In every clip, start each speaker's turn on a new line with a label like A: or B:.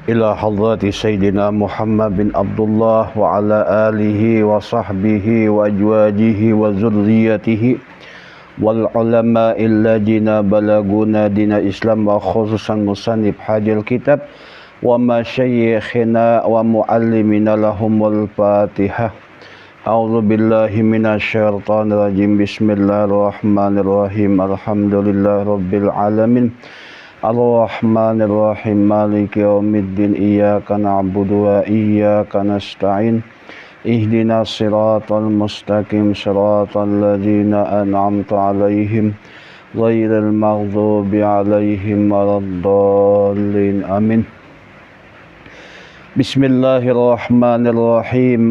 A: إلى حضرة سيدنا محمد بن عبد الله وعلى آله وصحبه وأزواجه وذريته والعلماء الذين بلغونا دين الإسلام وخصوصا مصنف هذا الكتاب ومشايخنا ومعلمنا لهم الفاتحة. أعوذ بالله من الشيطان الرجيم. بسم الله الرحمن الرحيم. الحمد لله رب العالمين الرحمن الرحيم مالك يوم الدين. إياك نعبد وإياك نستعين. اهدنا الصراط المستقيم صراط الذين أنعمت عليهم غير المغضوب عليهم ولا الضالين. آمين. بسم الله الرحمن الرحيم.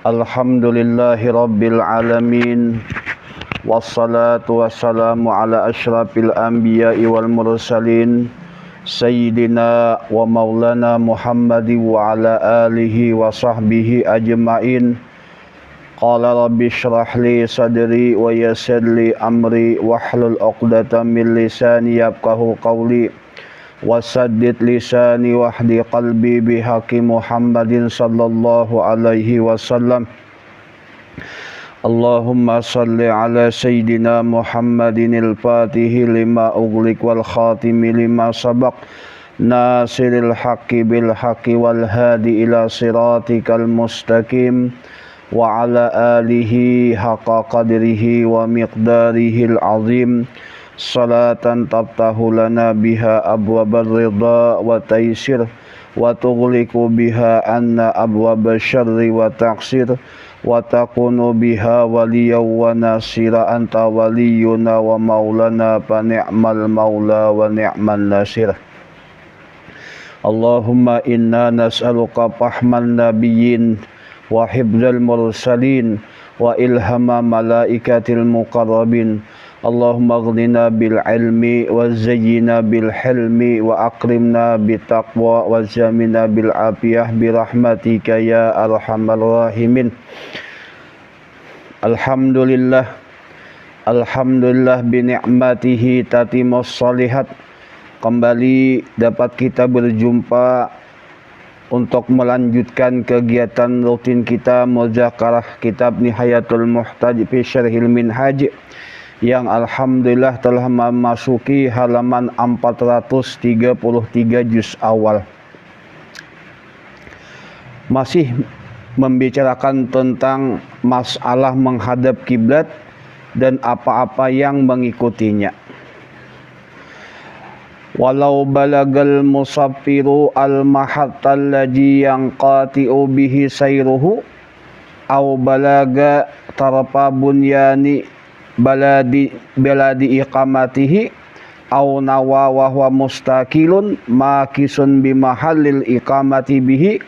A: الحمد لله رب العالمين والصلاة والسلام على أشرف الأنبياء والمرسلين سيدنا ومولانا محمد وعلى آله وصحبه أجمعين. قال رب اشرح لي صدري ويسر لي أمري واحلل عقدة من لساني يفقهوا قولي وسدد لساني واهد قلبي بحق محمد صلى الله عليه وسلم. اللهم صل على سيدنا محمد الفاتح لما أغلق والخاتم لما سبق ناصر الحق بالحق والهادي إلى صراطك المستقيم وعلى آله حق قدره ومقداره العظيم. صلاة تفتح لنا بها أبواب الرضا والتيسير وتغلق بها عنا أبواب الشر والتقصير وتكون بها وليا وناصرا. أنت ولينا ومولانا فنعم المولى ونعم الناصر. اللهم إنا نسألك فهم النبيين وحفظ المرسلين وإلهام ملائكة المقربين. اللهم اغننا بالعلم وزينا بالحلم وأكرمنا بالتقوى وزمنا بالعافية برحمتك يا أرحم الراحمين. Alhamdulillah, alhamdulillah binikmatihi tatimus sholihat. Kembali dapat kita berjumpa untuk melanjutkan kegiatan rutin kita muzakarah kitab Nihayatul Muhtaj fi Syarhil Minhaj yang alhamdulillah telah memasuki halaman 433 juz awal. Masih membicarakan tentang masalah menghadap kiblat dan apa-apa yang mengikutinya. Walau balagal musaffiru al-mahattal ladzi yanqati'u bihi sayruhu aw balaga tarfa bunyani baladi iqamatihi aw nawa wa huwa mustaqilun makisun bimahallil iqamati bihi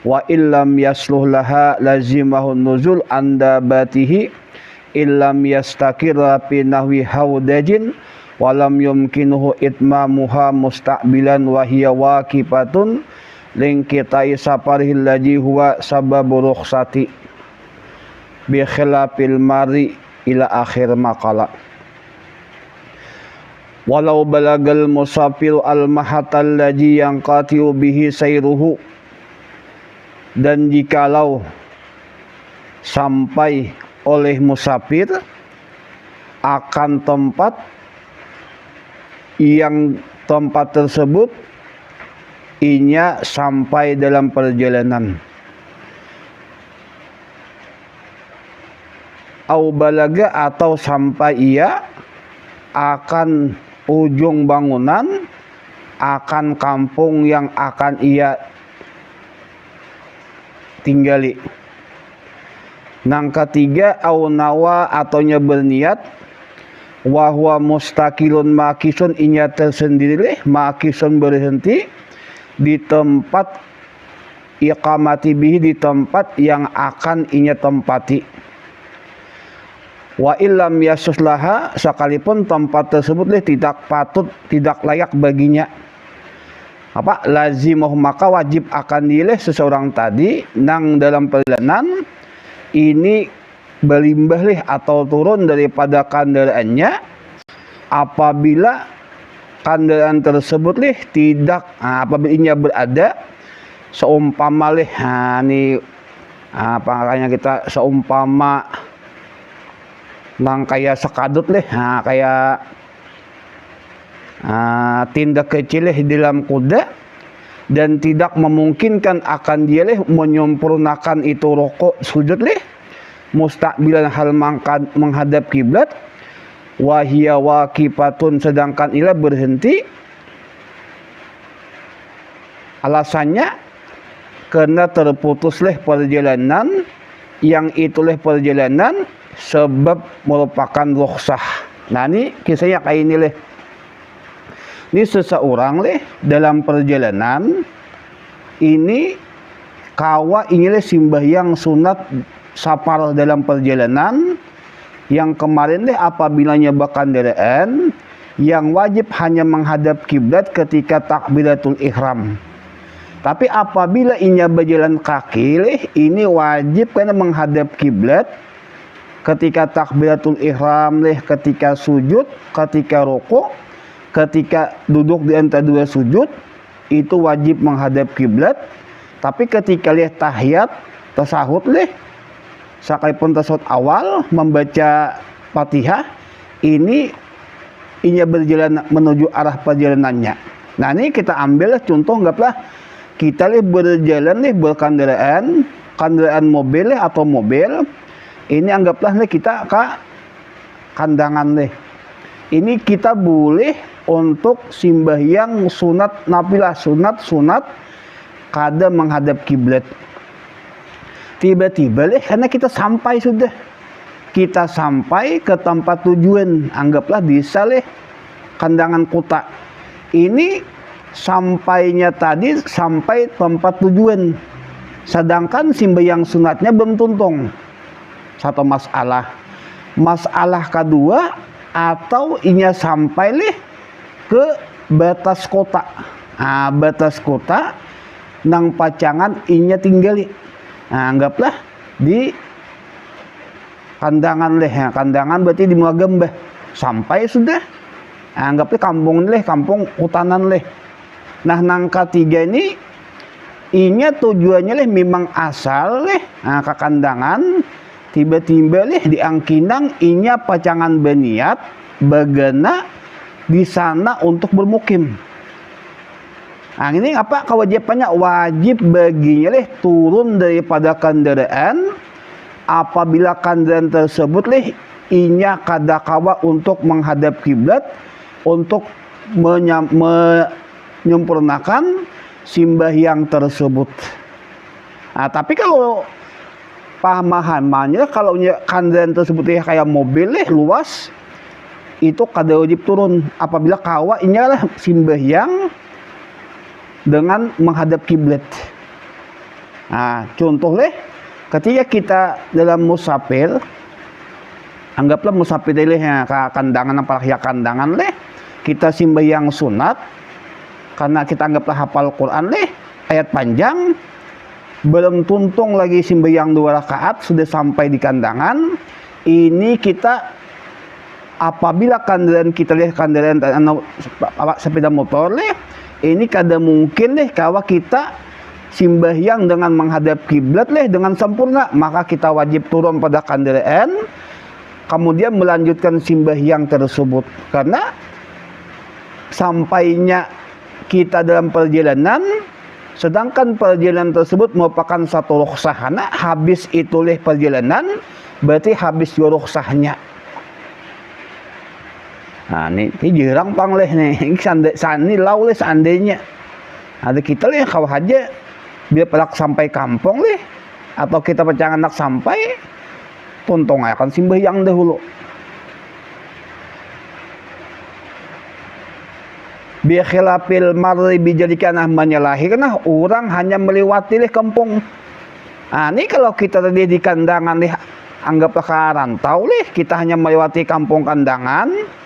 A: wa illam yasluh laha lazimahun nuzul anda batihi illam yastakirra fi nahwi haudajin walam yumkinuhu itmamuha mustaqbilan wa hiya waqifatun lingkitai safarihil ladzi huwa sababu rukhsati bi khilafil mari ila akhir maqala. Walau balagal musafir al-mahatal ladzi yanqati'u bihi sayruhu, dan jikalau sampai oleh musafir akan tempat yang tempat tersebut inya sampai dalam perjalanan, au balaga atau sampai ia akan ujung bangunan, akan kampung yang akan ia tinggali. Nang ketiga au nawa ataunya berniat wa huwa mustaqilun makisun inya tersendiri makisun berhenti di tempat iqamati bihi di tempat yang akan inya tempati. Wa illam yasuslaha sekalipun tempat tersebut tidak patut tidak layak baginya. Apa lazimah maka wajib akan dileh seseorang tadi nang dalam perjalanan ini belimbah atau turun daripada kendaraannya apabila kendaraan tersebut leh tidak apabila inya berada seumpama leh ini makanya kita seumpama nang kayak sekadut leh kayak tindak kecil leh di dalam kuda dan tidak memungkinkan akan dia leh menyempurnakan itu rokok sujud leh mustaqbilan hal menghadap kiblat wahia waqifatun sedangkan ila berhenti. Alasannya karena terputusleh perjalanan yang itulah perjalanan sebab merupakan rukhsah. Nah ini kisahnya kayak ini leh. Ini seseorang leh dalam perjalanan ini kawa inilah sembahyang sunat sapar dalam perjalanan yang kemarin leh apabila nyoba kendaraan yang wajib hanya menghadap kiblat ketika takbiratul ihram. Tapi apabila inya berjalan kaki leh ini wajib karena menghadap kiblat ketika takbiratul ihram leh, ketika sujud, ketika rukuk, ketika duduk di antara dua sujud itu wajib menghadap kiblat. Tapi ketika lihat tahiyat tasahud leh sekalipun tasawuf awal membaca Fatihah ini inya berjalan menuju arah perjalanannya. Nah ini kita ambil contoh, anggaplah kita leh berjalan leh berkendaraan mobil leh atau mobil ini anggaplah leh kita ke kandangan leh. Ini kita boleh untuk sembahyang sunat nafilah sunat kada menghadap kiblat. Tiba-tiba leh karena kita sampai sudah. Kita sampai ke tempat tujuan. Anggaplah desa leh kandangan kota. Ini sampainya tadi sampai tempat tujuan. Sedangkan sembahyang sunatnya belum tuntung. Satu masalah. Masalah kedua atau inya sampai leh ke batas kota. Batas kota nang pacangan inya tinggali. Anggaplah di kandangan leh, kandangan berarti di Muagembah sampai sudah. Anggaplah kampung leh, kampung hutanan leh. Nah nang ketiga ini inya tujuannya leh memang asal leh ke kandangan, tiba-tiba leh di angkinang inya pacangan berniat bagana di sana untuk bermukim. Nah ini apa kewajibannya? Wajib baginya leh turun daripada kendaraan apabila kendaraan tersebut leh inya kadakawa untuk menghadap kiblat untuk menyempurnakan sembahyang tersebut. Nah tapi kalau pemahamannya kalau kendaraan tersebut leh kayak mobil leh luas itu kada wajib turun apabila kawa inya lah sembahyang dengan menghadap kiblat. Nah, contoh leh ketika kita dalam musafir, anggaplah musafir leh ke kandangan apalagi kandangan leh, kita sembahyang sunat karena kita anggaplah hafal Quran leh, ayat panjang, belum tuntung lagi sembahyang 2 rakaat sudah sampai di kandangan. Ini kita apabila kendaraan kita leh kendaraan sepeda motor leh ini kada mungkin deh kawa kita sembahyang dengan menghadap kiblat leh dengan sempurna, maka kita wajib turun pada kendaraan kemudian melanjutkan sembahyang tersebut. Karena sampainya kita dalam perjalanan sedangkan perjalanan tersebut merupakan satu rukhsah. Nah, habis itu leh perjalanan berarti habis rukhsahnya. Nah ini jarang pang leh nih, sani lau leh seandainya ada kita leh kau aja biar pelak sampai kampung leh atau kita pacangan nak sampai tuntung akan sembahyang dahulu. Bi khilafil marri bijadikan menyalahi karena orang hanya melewati leh kampung. Nah ini kalau kita tadi di kandangan leh anggaplah ke rantau leh kita hanya melewati kampung kandangan.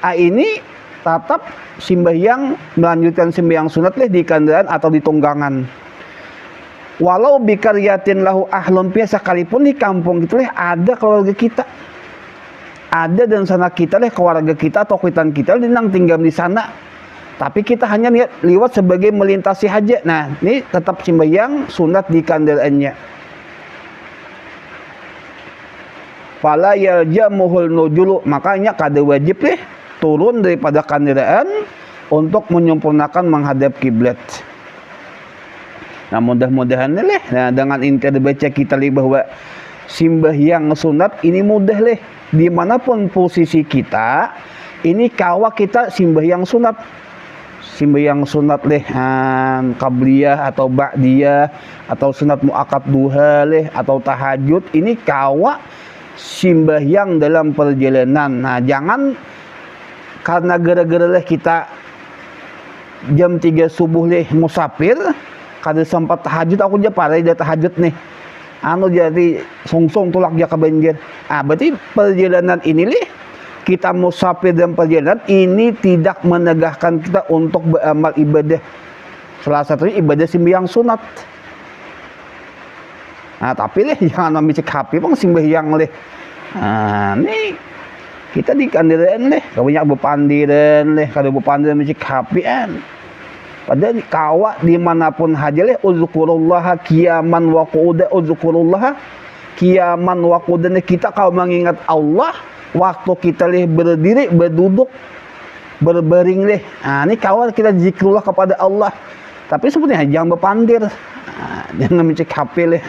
A: Ini tetap sembahyang melanjutkan sembahyang sunat leh di kendaraan atau di tunggangan. Walau bikaryatin lahu ahlun pia sekalipun di kampung itu leh ada keluarga kita. ada dan sana kita leh keluarga kita atau kuitan kita nang tinggal di sana, tapi kita hanya liwat sebagai melintasi hajat. Nah ini tetap sembahyang sunat di kendaraannya. Fala yaljamuhul nujulu, makanya kada wajib leh turun daripada kendaraan untuk menyempurnakan menghadap kiblat. Nah mudah-mudahan leh, nah dengan inti baca kita lihat bahwa sembahyang sunat ini mudah leh, dimanapun posisi kita ini kawa kita sembahyang sunat leh, qabliyah atau ba'diyah atau sunat muakkad duha leh atau tahajud, ini kawa sembahyang dalam perjalanan. Nah jangan karena gara-gara leh kita jam 3 subuh leh musafir kada sempat tahajud, aku aja parah dah tahajud nih jadi sungsung tulak dia ke banjir. Berarti perjalanan ini leh kita musafir dalam perjalanan ini tidak menegakkan kita untuk beramal ibadah, salah satunya ibadah sembahyang sunat. Tapi leh jangan ambil cek HP bang sembahyang leh. Nih kita di kendaraan leh banyak bepandiran leh, kalau bepandiran cek HP padahal kawa dimanapun haja leh uzkurullaha qiyaman wa qu'udan, uzkurullaha qiyaman wa qu'udan, kita kalau mengingat Allah waktu kita leh berdiri, berduduk, berbaring leh. Ini kawa kita zikrullah kepada Allah, tapi sebetulnya jangan berpandir, jangan mencek HP leh.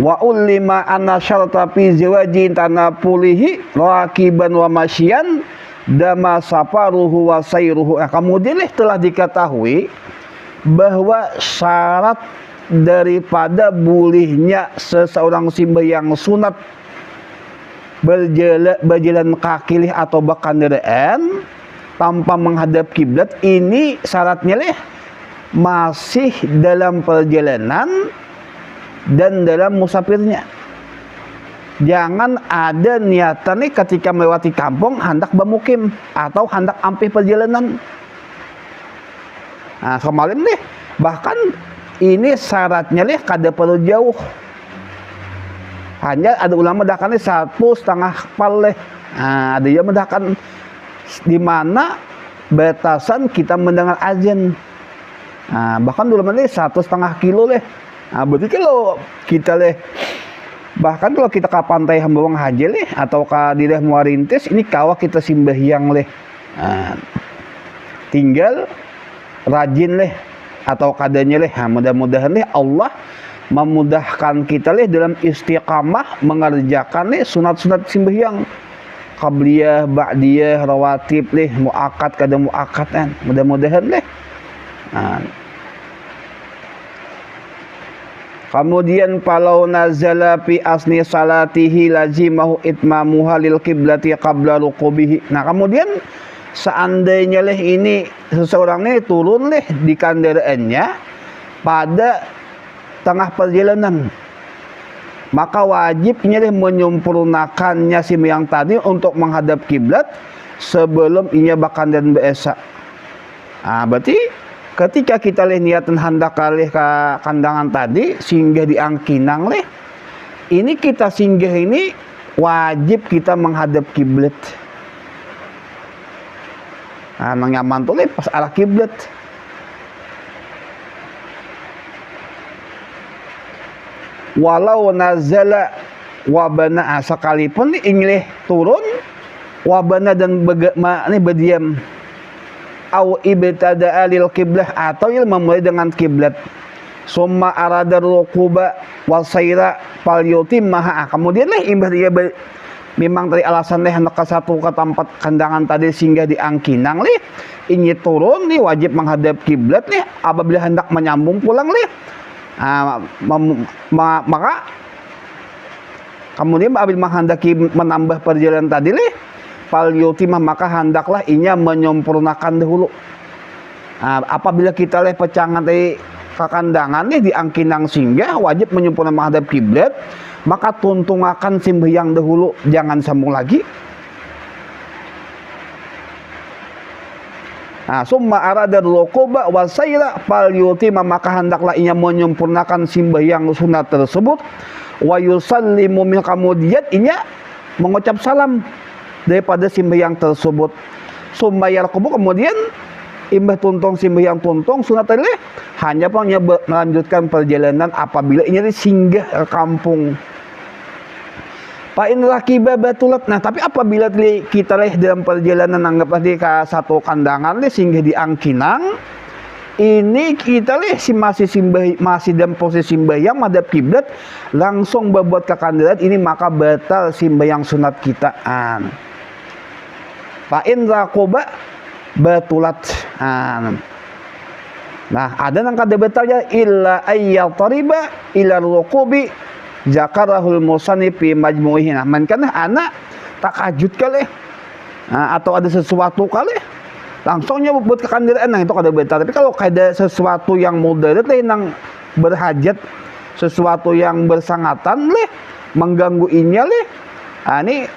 A: Wa ulima anna syarta fi zawajin tanapulihi raqiban wa masyian dama safaruhu wa sayruhu. Kemudian telah diketahui bahwa syarat daripada bolehnya seseorang sembahyang sunat berjalan kaki atau berkendaraan tanpa menghadap kiblat, ini syaratnya masih dalam perjalanan dan dalam musafirnya. Jangan ada niatan ketika melewati kampung hendak bermukim atau hendak ampih perjalanan. Kemarin bahkan ini syaratnya kada perlu jauh. Hanya ada ulama mendahkan 1,5 pal ada yang mendahkan di mana batasan kita mendengar azan. Bahkan dulu 1,5 kilo berarti kalau kita bahkan kalau kita ke pantai Hambawang Haji atau ke daerah Muarintis, ini kawa kita sembahyang tinggal rajin atau kadanya mudah-mudahan Allah memudahkan kita dalam istiqamah mengerjakan sunat-sunat sembahyang qabliyah, ba'diyah, rawatib muakkad, kada muakkad. Mudah-mudahan kemudian palau nazala fi asni salatihi lazimahu itmamuha lil qiblati qabla rukubihi. Kemudian seandainya ini seseorang turun di kendaraannya pada tengah perjalanan, maka wajibnya menyempurnakannya sembahyang tadi untuk menghadap kiblat sebelum inya bakandan beesa. Berarti ketika kita niatan hendak kalih ke kandangan tadi singgah di angkinang ini kita singgah ini wajib kita menghadap kiblat. Nang nyaman tuh pas arah kiblat. Walau nazala wabana, sekalipun ini turun wabana dan berdiam au ibtada'a lil qiblah, atau memulai dengan kiblat, summa arada rukuba wal sayra fal yutimmaha. Kemudian imbah dia memang dari alasan hendak ke satu ke tempat kandangan tadi sehingga di angkinang ini turun wajib menghadap kiblat apabila hendak menyambung pulang maka kemudian apabila menghendaki menambah perjalanan tadi fal yutimah, maka hendaklah inya menyempurnakan dahulu. Apabila kita pecangan dari kekandangan di angkinang singgah wajib menyempurnakan menghadap kiblat, maka tuntungakan sembahyang dahulu, jangan sambung lagi. Summa arada rukuba wa sayra fal yutimah, maka hendaklah inya menyempurnakan sembahyang sunat tersebut. wa yusallimu min kemudian inya mengucap salam daripada sembahyang tersebut. Sumbayar kubu kemudian imbah tuntung sembahyang tuntung sunat tadi hanya melanjutkan perjalanan apabila inya singgah ke kampung. Fa in rakiba batulat. Nah, tapi apabila kita dalam perjalanan anggaplah di satu kandangan singgah di angkinang, ini kita masih dalam posisi sembahyang madhab kiblat langsung berbuat kekandaran ini maka batal sembahyang sunat kitaan. Fa in rakoba batulat. Nah, ada yang kada batalnya illa ayyatariba ila rukubi zakarahul musannif fi majmu'ihi. Nah, kan anak takajud kali atau ada sesuatu kali langsungnya buat kekandiraan, nah itu kada batal. Tapi kalau ada sesuatu yang mudarat nang berhajat, sesuatu yang bersangatan mengganggu inya ini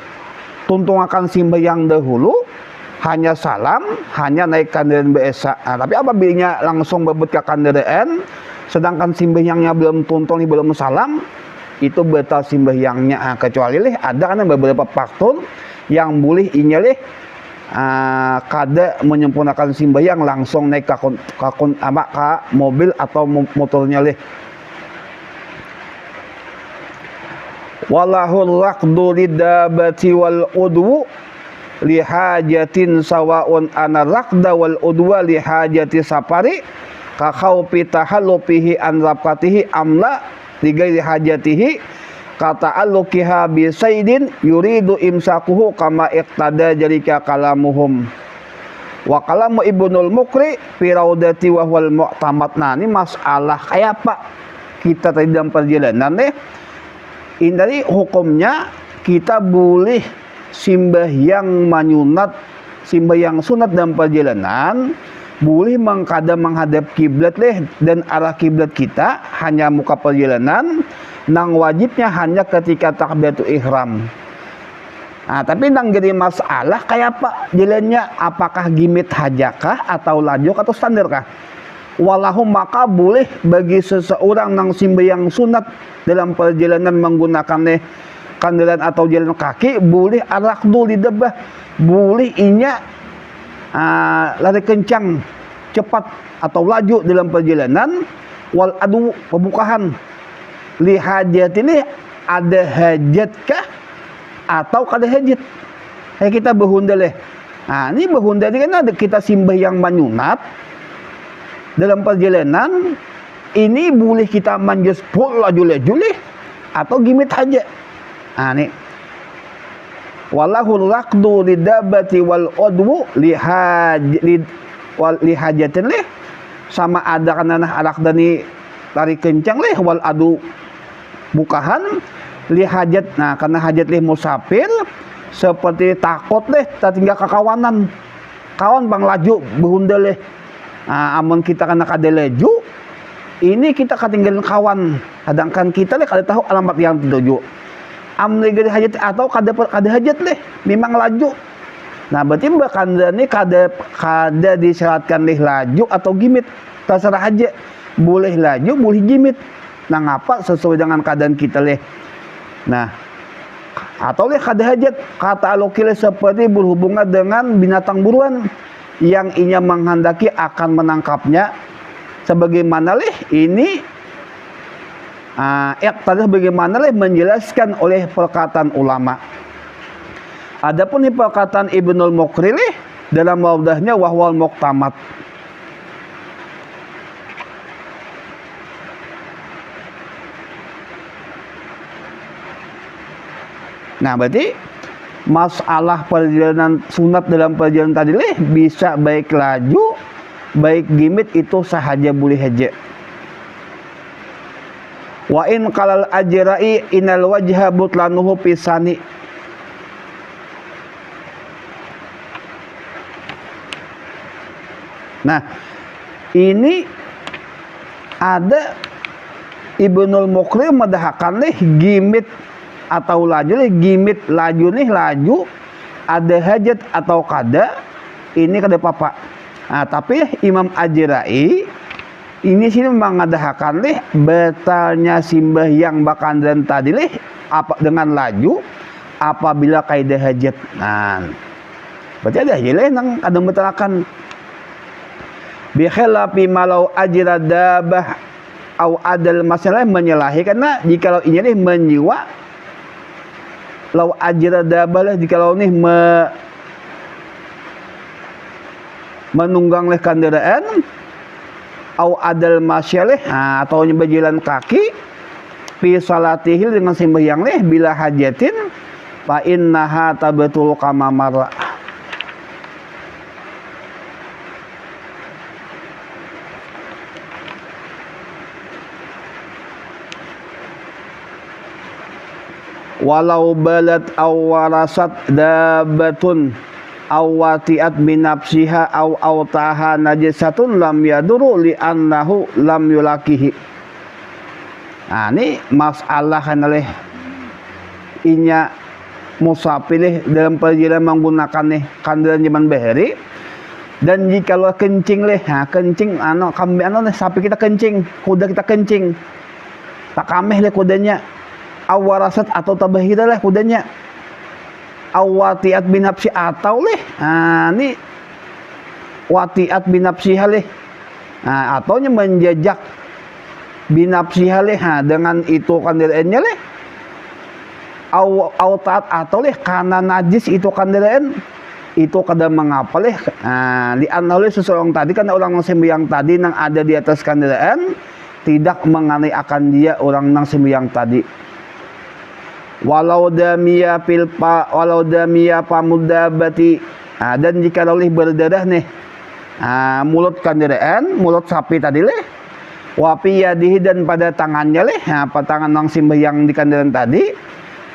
A: tuntung akan sembahyang dahulu hanya salam, hanya naik kandiran biasa. Tapi apabila langsung berbuat kekandiraan sedangkan sembahyangnya belum tuntung belum salam, itu batal sembahyangnya. Kecuali ada kan beberapa faktor yang boleh inya kada menyempurnakan sembahyang langsung naik ke mobil atau motornya walahul raqdu lidabati wal udwu lihajatin sawaun ana raqda wal udwa lihajati safari ka khaufi tahallufihi an raqatihi amla ligairi hajatihi kata allukiha bisaidin yuridu imsakuhu kama iqtada jalika kalamuhum wa kalamu ibnul mukri fi raudati wa huwal mu'tamad. Nah, ini masalah kayak apa kita tadi dalam perjalanan ini hukumnya kita boleh sembahyang manyunat, sembahyang sunat dalam perjalanan boleh menghadap kiblat dan arah kiblat kita hanya muka perjalanan nang wajibnya hanya ketika takbiratul ihram. Nah, tapi nang jadi masalah kayak apa jalannya, apakah gimit hajakah atau laju atau standarkah? Walahum maka boleh bagi seseorang nang sembahyang sunat dalam perjalanan menggunakan kandaran atau jalan kaki boleh arakdu lidabah, boleh inya lari kencang cepat atau laju dalam perjalanan wal adu pembukaan lihajat ini ada hajatkah atau kada hajat kayak kita berhunda nah ini berhunda ini kan ada kita sembahyang manyunat dalam perjalanan ini boleh kita manjas pul laju-laju atau gimit hajat. Nah nih walahul raqdu lidabati wal udwu lihajatin sama ada karena arak dani lari kencang wal adu bukahan lihajat. Nah karena hajat musafir seperti takut tinggal kekawanan kawan bang laju berhunda nah, amun kita kena kada laju ini kita ketinggalan kawan sedangkan kita kada tahu alamat yang dituju amlegari hajat atau kada hajat memang laju. Nah berarti bakanda ini kada disyaratkan laju atau gimit terserah aja boleh laju boleh gimit. Nah ngapa sesuai dengan keadaan kita nah atau kada hajat kata alokile seperti berhubungan dengan binatang buruan yang inya menghendaki akan menangkapnya sebagaimana ini tadi bagaimana menjelaskan oleh perkataan ulama. Adapun perkataan Ibnul Mukri dalam maudahnya wahwal muqtamad. Nah berarti masalah perjalanan sunat dalam perjalanan tadi bisa baik laju baik gimit itu sahaja boleh haja. Wa in qalal ajra'i inal wajha butlanuhu pisani. Nah, ini ada Ibnul Mukri mendahkan gimit atau laju gimit laju laju ada hajat atau kada ini kada apa-apa. Nah, tapi Imam Ajra'i Ini sini mengadakan leh batalnya sembahyang bakandan tadi leh apa dengan laju apabila kaidah hajat. Nah, berarti ada leh nang kadang betalakan bi khilafi malau ajra dabah au adal masalah menyalahi, karena jikalau ini leh menjiwa lau ajra dabah leh jikalau nih menunggang leh kendaraan au adal masyaleh atau berjalan kaki fi salatihil dengan sembahyang leh bila hajatin fa innaha tabatul kama marra. Walau balat aw warasat dabatun aw wati'at binafsiha aw autaha najisatun lam yaduru li annahu lam yulakihi. Nah, ini masalah oleh inya musafir dalam perjalanan menggunakan nih kendaraan zaman bahari, dan jika lo kencing leh, kencing kambing sapi kita kencing, kuda kita kencing, tak kameh leh kudanya, awarasat atau tabahira leh kudanya, awatiat binapsi atau leh, ini watiat binapsi leh, ataunya menjejak binapsi leh, dengan itu kendaraannya leh, awtaat atau leh karena najis itu kendaraan itu kada mengapa leh, di anoleh seseorang tadi karena orang sembahyang tadi yang ada di atas kendaraan tidak mengenai akan dia orang nang sembahyang tadi. Walau damia pamudabati, dan jika oleh berdarah nih mulut kendaraan, mulut sapi tadi leh, wapiyadihi dan pada tangannya leh, tangan nang sembahyang di kendaraan tadi,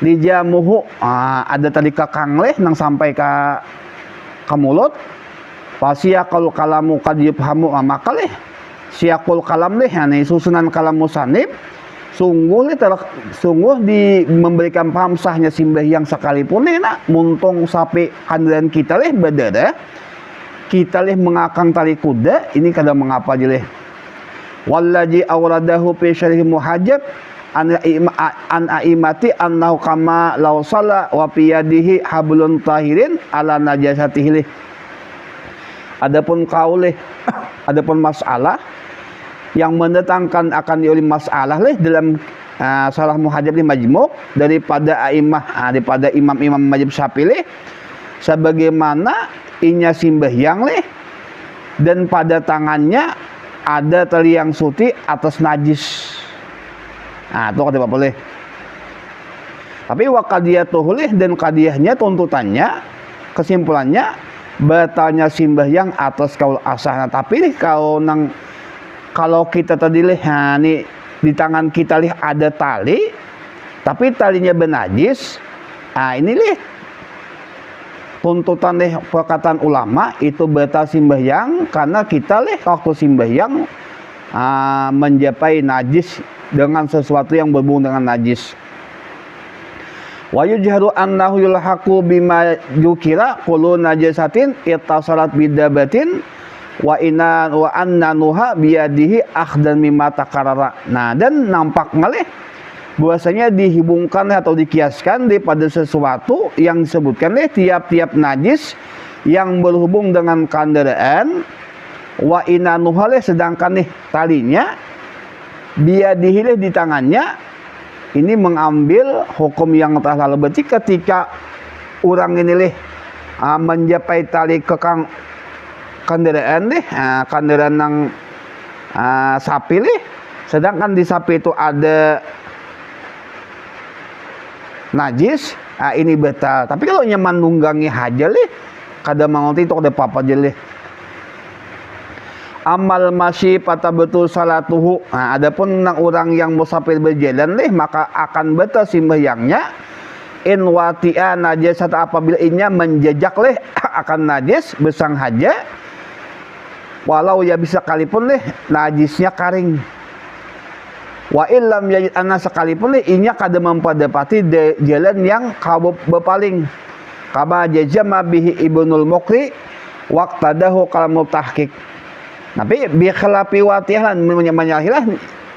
A: dijamuhu ada tadi kakang leh nang sampai ke mulut, fasiyakul kalamu kad yufhamu, maka leh siyakul kalam leh, nih susunan kalam musanib sungguh memberikan paham sahnya sembahyang sekalipun nih muntung sapi kandaran kita leh berdarah, kita leh mengakang tali kuda, ini kadang mengapa aja leh. Wallaji awradahu fi syarih muhajab an aimati annahu kama law sala wa fi yadihi hablun tahirin ala najasatihi. Adapun kaulih adapun masalah yang mendatangkan akan diulim masalah leh dalam salah muhajab di majmu' daripada aimah, daripada imam-imam majib Syafi'i leh, sebagaimana inya sembahyang leh dan pada tangannya ada tali yang suci atas najis. Itu kata apa boleh. Tapi wakadiyatuhu leh, dan kadiyahnya tuntutannya kesimpulannya batalnya sembahyang atas kaul asah. Tapi kalau kita tadi leh, nih di tangan kita leh ada tali, tapi talinya benajis, ini leh tuntutan leh perkataan ulama itu batal sembahyang karena kita leh waktu sembahyang menjapai najis dengan sesuatu yang berhubungan dengan najis. Wa yujharu annahu yulhaqu bima yukira kullu najasatin ittasalat bidabatin wa anna nuha biyadihi akhdan mimma takarrara. Nah, dan nampak ngalih bahwasanya dihubungkan atau dikiaskan daripada sesuatu yang disebutkan tiap-tiap najis yang berhubung dengan kendaraan, wa inna nuha sedangkan talinya biyadihi di tangannya, ini mengambil hukum yang telah lalu. Berarti ketika orang ini menjapai tali kekang kendaraan kendaraan yang sapi sedangkan di sapi itu ada najis, ini batal. Tapi kalau nyaman nunggangi haja kada mangonti itu ada apa aja amal masih patah betul salatuhu. Adapun orang yang musafir berjalan maka akan batal sembahyangnya in wati'a najasat apabila inya menjejak akan najis besang haja, walau ya bisa kalipun najisnya karing. Wa illam yajid anna sekalipun inya kada mempadapati jalan yang kabub bepaling. Kama jazama bihi Ibnul Muqri waqtadahu kalamul tahqiq. Tapi bi khilafi watihah menyalahilah,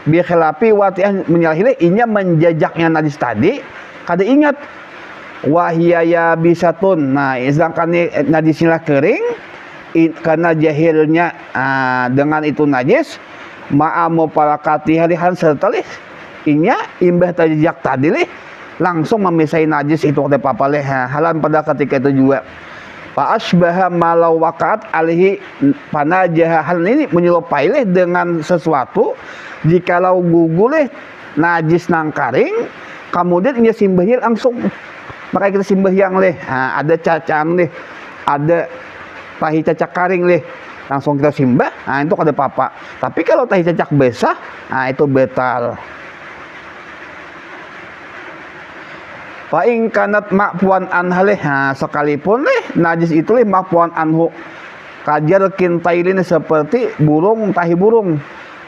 A: bi khilafi watihah menyalahilah inya menjajaknya najis tadi kada ingat wahiyaya bisatun. Nah, sedangkan najisnya kering karena jahilnya dengan itu najis ma'amu palakati harihan serta lih inya imbah tajak tadi lih langsung memisai najis itu kada apa leh halan pada ketika itu juga fa asbaha malau waqat alaihi panajah. Hal ini menyerupai leh dengan sesuatu jikalau guguleh najis nang karing kemudian inya simbahnya langsung maka kita simbahyang leh ada cacang leh ada tahi cacak karing leh langsung kita simbah, itu kada apa-apa. Tapi kalau tahi cacak basah, itu betal. Fa in kanat ma'fuan anha leh, sekalipun leh najis itu leh ma'fuan anhu kajar kintailin seperti burung, tahi burung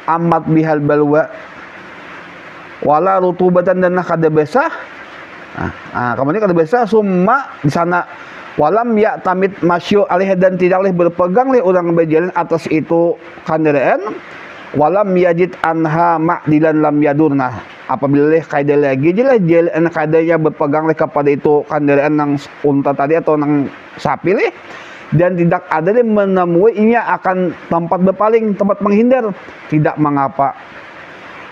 A: amat bihal balwa wala rutubatan dan kada basah. Kemudian kada basah summa di sana walam ya tamit masyu alih dan tidaklah berpegang leh orang berjalan atas itu kendaraan walam yajid anha ma'dilan lam yadurna. Apabila leh kaidah lagi jelah jalan kaidahnya berpegang leh kepada itu kendaraan nang unta tadi atau nang sapi leh dan tidak ada leh menemuinya akan tempat berpaling, tempat menghindar, tidak mengapa.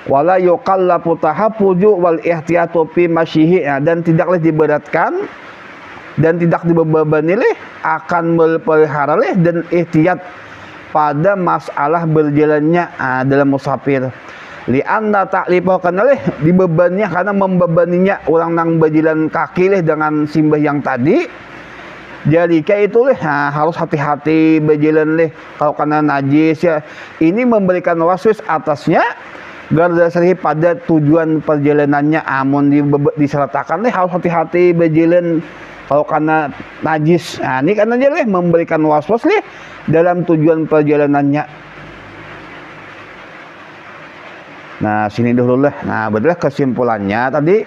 A: Wala yuqallafu tahaffuju wal ihtiyatu fi masyihi, dan tidaklah diberatkan dan tidak dibebani leh akan melihara leh dan ihtiyat pada masalah berjalannya dalam musafir. Li anna ta'lifahu kana leh dibebaninya karena membebaninya orang nang berjalan kaki leh dengan simbah yang tadi. Jadi kayak itu leh harus hati-hati berjalan leh kalau kena najis ya. Ini memberikan waswas atasnya berdasarkan pada tujuan perjalanannya. Amun disertakan leh harus hati-hati berjalan kalau karena najis. Ini karena dia leh memberikan was-was leh dalam tujuan perjalanannya. Nah, sini dulu lah. Nah, betul kesimpulannya tadi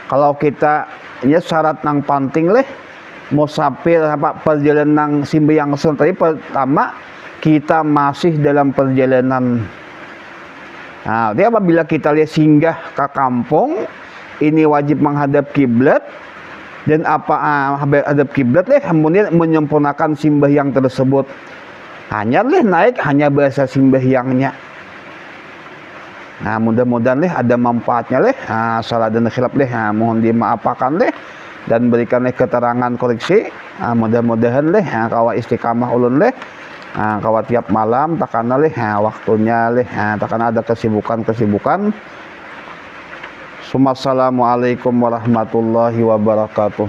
A: kalau kita ya syarat nang penting leh musafir apa perjalanan nang simbe yang tadi pertama kita masih dalam perjalanan. Nah, jadi apabila kita lihat singgah ke kampung ini wajib menghadap kiblat. Dan hadap kiblat leh kemudian menyempurnakan simbahyang tersebut. Hanya leh naik hanya bahasa simbahyangnya. Nah, mudah-mudahan leh ada manfaatnya leh. Salah dan khilaf leh mohon dimaafkan leh dan berikan leh keterangan koreksi. Mudah-mudahan leh kawa istiqamah ulun leh. Kawa tiap malam takana leh waktunya leh takana ada kesibukan. Assalamualaikum warahmatullahi wabarakatuh.